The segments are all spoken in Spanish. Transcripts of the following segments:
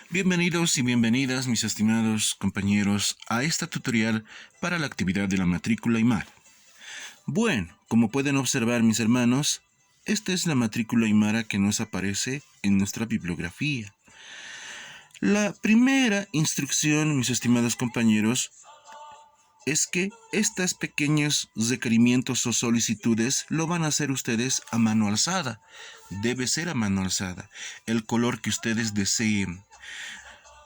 Bienvenidos y bienvenidas, mis estimados compañeros, a esta tutorial para la actividad de la matrícula Aymara. Bueno, como pueden observar mis hermanos, esta es la matrícula Aymara que nos aparece en nuestra bibliografía. La primera instrucción, mis estimados compañeros, es que estos pequeños requerimientos o solicitudes lo van a hacer ustedes a mano alzada. Debe ser a mano alzada. El color que ustedes deseen.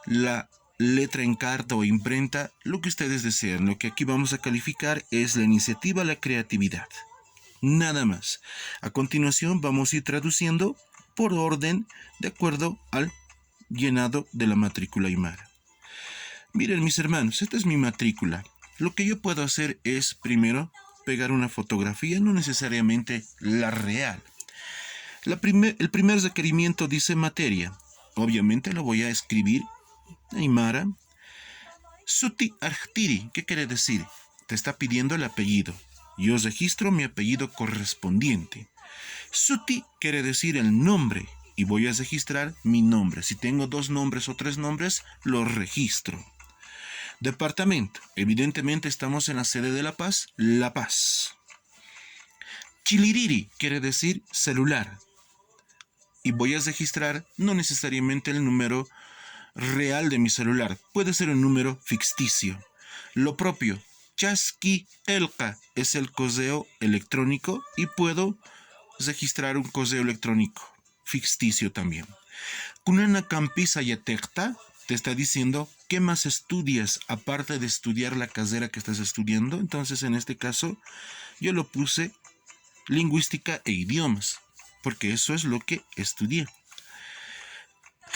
La letra en carta o imprenta, lo que ustedes desean. Lo que aquí vamos a calificar es la iniciativa, la creatividad. Nada más. A continuación vamos a ir traduciendo por orden de acuerdo al llenado de la matrícula Aymara. Miren mis hermanos, esta es mi matrícula. Lo que yo puedo hacer es primero pegar una fotografía, no necesariamente la real. El primer requerimiento dice materia. Obviamente lo voy a escribir Aymara. Suti Artiri, ¿qué quiere decir? Te está pidiendo el apellido. Yo registro mi apellido correspondiente. Suti quiere decir el nombre y voy a registrar mi nombre. Si tengo 2 nombres o 3 nombres, los registro. Departamento. Evidentemente estamos en la sede de La Paz, La Paz. Chiliriri quiere decir celular. Y voy a registrar no necesariamente el número real de mi celular. Puede ser un número ficticio. Lo propio. Chasqui Elka es el correo electrónico y puedo registrar un correo electrónico ficticio también. Kunana Campisa Yatekta te está diciendo qué más estudias aparte de estudiar la carrera que estás estudiando. Entonces en este caso yo lo puse lingüística e idiomas porque eso es lo que estudié.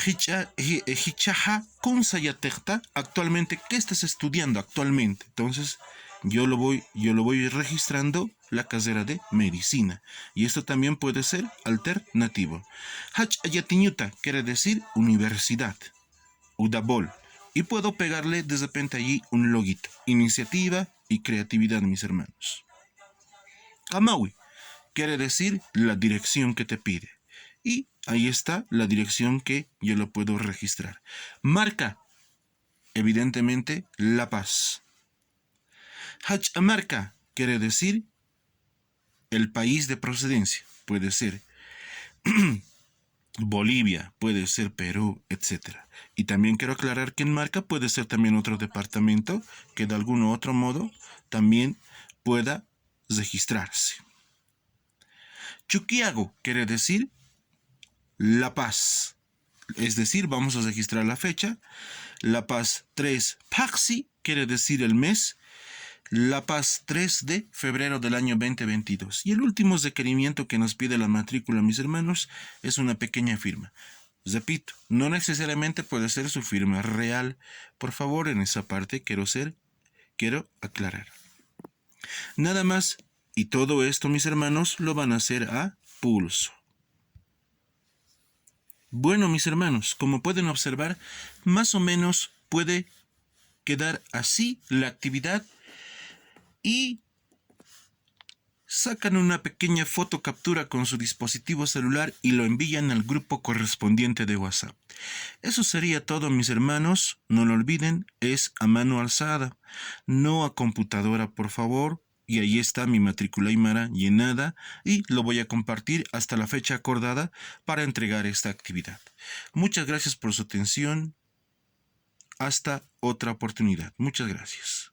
Hichaja Kunsa Yatekta, actualmente, ¿qué estás estudiando actualmente? Entonces yo lo voy registrando la carrera de medicina. Y esto también puede ser alternativo. Hach Ayatiñuta quiere decir universidad. Udabol. Y puedo pegarle de repente allí un loguito. Iniciativa y creatividad, mis hermanos. Kamawi quiere decir la dirección que te pide. Y ahí está la dirección que yo lo puedo registrar. Marca. Evidentemente, La Paz. Hachamarca quiere decir el país de procedencia. Puede ser Bolivia, puede ser Perú, etc. Y también quiero aclarar que en Marca puede ser también otro departamento que de algún otro modo también pueda registrarse. Chuquiago quiere decir La Paz. Es decir, vamos a registrar la fecha. La Paz 3 Paxi quiere decir el mes. La Paz 3 de febrero del año 2022. Y el último requerimiento que nos pide la matrícula, mis hermanos, es una pequeña firma. Repito, no necesariamente puede ser su firma real. Por favor, en esa parte quiero aclarar. Nada más, y todo esto, mis hermanos, lo van a hacer a pulso. Bueno, mis hermanos, como pueden observar, más o menos puede quedar así la actividad y sacan una pequeña foto captura con su dispositivo celular y lo envían al grupo correspondiente de WhatsApp. Eso sería todo, mis hermanos. No lo olviden, es a mano alzada, no a computadora, por favor. Y ahí está mi matrícula Aymara llenada y lo voy a compartir hasta la fecha acordada para entregar esta actividad. Muchas gracias por su atención. Hasta otra oportunidad. Muchas gracias.